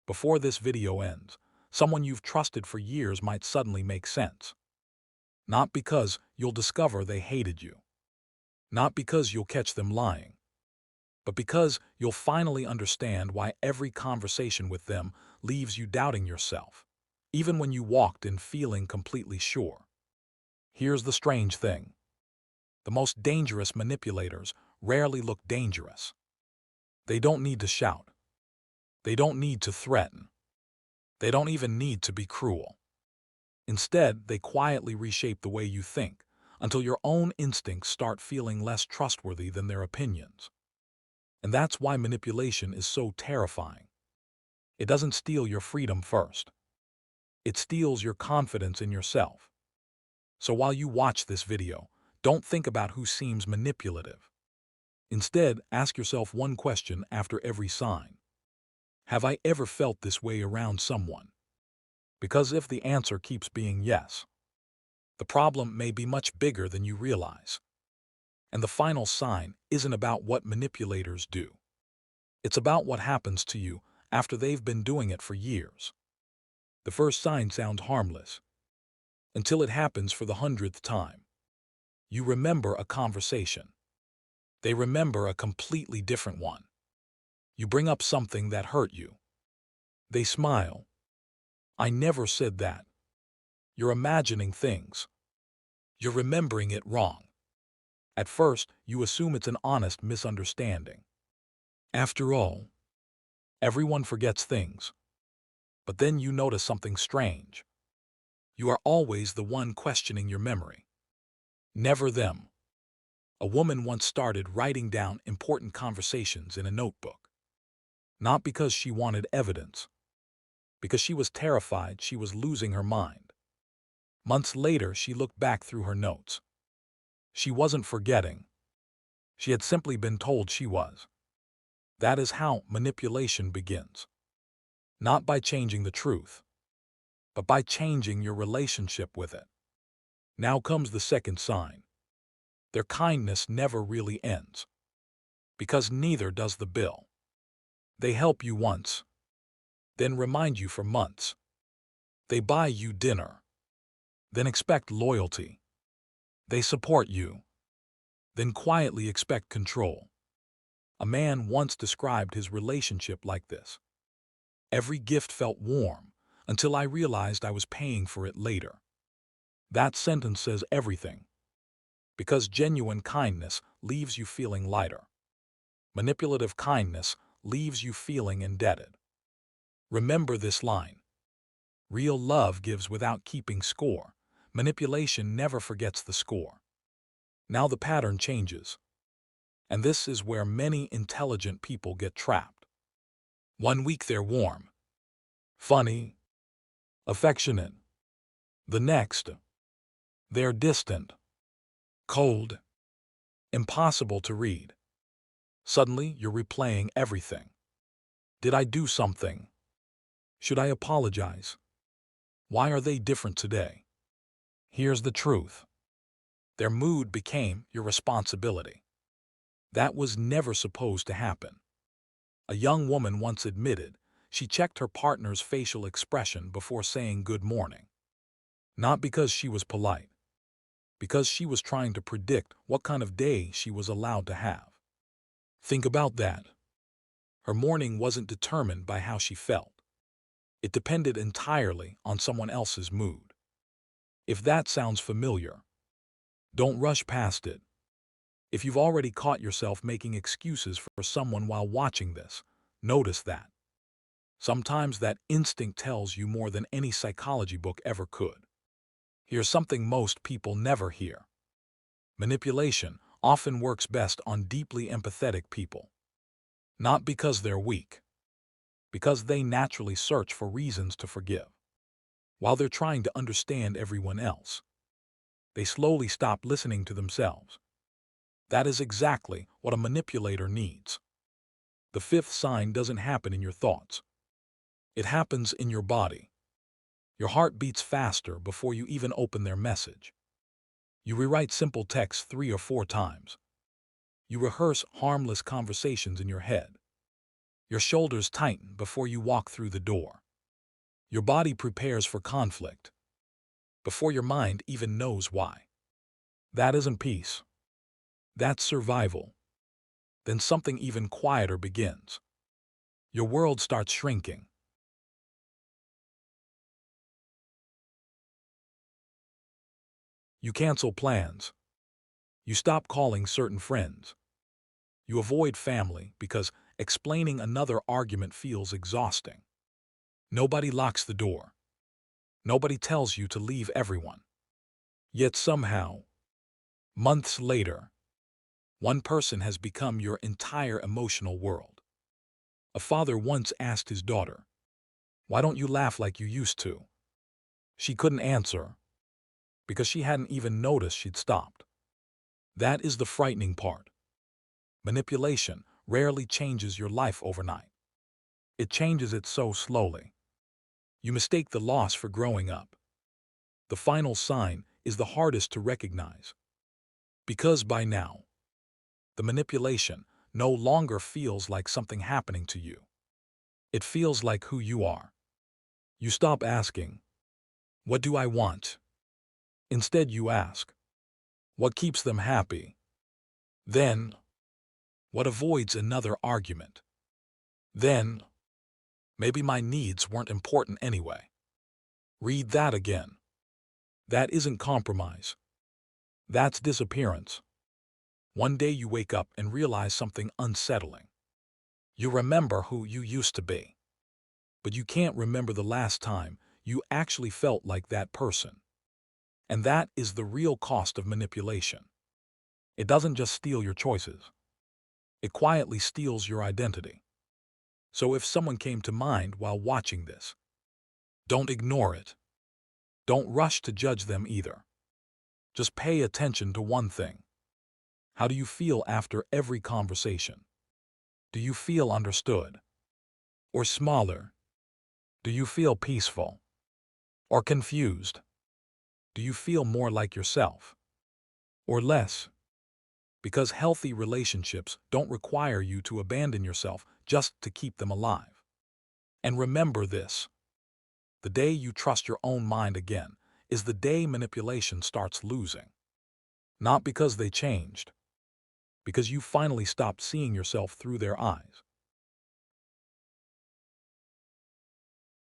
Before this video ends, someone you've trusted for years might suddenly make sense. Not because you'll discover they hated you. Not because you'll catch them lying. But because you'll finally understand why every conversation with them leaves you doubting yourself, even when you walked in feeling completely sure. Here's the strange thing. The most dangerous manipulators rarely look dangerous. They don't need to shout. They don't need to threaten. They don't even need to be cruel. Instead, they quietly reshape the way you think until your own instincts start feeling less trustworthy than their opinions. And that's why manipulation is so terrifying. It doesn't steal your freedom first. It steals your confidence in yourself. So while you watch this video, don't think about who seems manipulative. Instead, ask yourself one question after every sign. Have I ever felt this way around someone? Because if the answer keeps being yes, the problem may be much bigger than you realize. And the final sign isn't about what manipulators do. It's about what happens to you after they've been doing it for years. The first sign sounds harmless, until it happens for the 100th time. You remember a conversation. They remember a completely different one. You bring up something that hurt you. They smile. I never said that. You're imagining things. You're remembering it wrong. At first, you assume it's an honest misunderstanding. After all, everyone forgets things. But then you notice something strange. You are always the one questioning your memory. Never them. A woman once started writing down important conversations in a notebook. Not because she wanted evidence, because she was terrified she was losing her mind. Months later, she looked back through her notes. She wasn't forgetting. She had simply been told she was. That is how manipulation begins. Not by changing the truth, but by changing your relationship with it. Now comes the second sign. Their kindness never really ends, because neither does the bill. They help you once, then remind you for months. They buy you dinner, then expect loyalty. They support you, then quietly expect control. A man once described his relationship like this. Every gift felt warm until I realized I was paying for it later. That sentence says everything. Because genuine kindness leaves you feeling lighter. Manipulative kindness leaves you feeling indebted. Remember this line. Real love gives without keeping score. Manipulation never forgets the score. Now the pattern changes. And this is where many intelligent people get trapped. 1 week they're warm, funny, affectionate. The next, they're distant, cold, impossible to read. Suddenly, you're replaying everything. Did I do something? Should I apologize? Why are they different today? Here's the truth. Their mood became your responsibility. That was never supposed to happen. A young woman once admitted she checked her partner's facial expression before saying good morning. Not because she was polite, because she was trying to predict what kind of day she was allowed to have. Think about that. Her morning wasn't determined by how she felt. It depended entirely on someone else's mood. If that sounds familiar, don't rush past it. If you've already caught yourself making excuses for someone while watching this, notice that. Sometimes that instinct tells you more than any psychology book ever could. Here's something most people never hear. Manipulation often works best on deeply empathetic people. Not because they're weak, because they naturally search for reasons to forgive. While they're trying to understand everyone else, they slowly stop listening to themselves. That is exactly what a manipulator needs. The fifth sign doesn't happen in your thoughts. It happens in your body. Your heart beats faster before you even open their message. You rewrite simple texts 3 or 4 times. You rehearse harmless conversations in your head. Your shoulders tighten before you walk through the door. Your body prepares for conflict before your mind even knows why. That isn't peace. That's survival. Then something even quieter begins. Your world starts shrinking. You cancel plans. You stop calling certain friends. You avoid family because explaining another argument feels exhausting. Nobody locks the door. Nobody tells you to leave everyone. Yet somehow, months later, one person has become your entire emotional world. A father once asked his daughter, "Why don't you laugh like you used to?" She couldn't answer because she hadn't even noticed she'd stopped. That is the frightening part. Manipulation rarely changes your life overnight. It changes it so slowly. You mistake the loss for growing up. The final sign is the hardest to recognize. Because by now, the manipulation no longer feels like something happening to you. It feels like who you are. You stop asking, "What do I want?" Instead, you ask, "What keeps them happy?" Then, "What avoids another argument?" Then, "Maybe my needs weren't important anyway." Read that again. That isn't compromise. That's disappearance. One day you wake up and realize something unsettling. You remember who you used to be, but you can't remember the last time you actually felt like that person. And that is the real cost of manipulation. It doesn't just steal your choices. It quietly steals your identity. So if someone came to mind while watching this, don't ignore it. Don't rush to judge them either. Just pay attention to one thing. How do you feel after every conversation? Do you feel understood? Or smaller? Do you feel peaceful? Or confused? Do you feel more like yourself? Or less? Because healthy relationships don't require you to abandon yourself just to keep them alive. And remember this: the day you trust your own mind again is the day manipulation starts losing. Not because they changed, because you finally stopped seeing yourself through their eyes.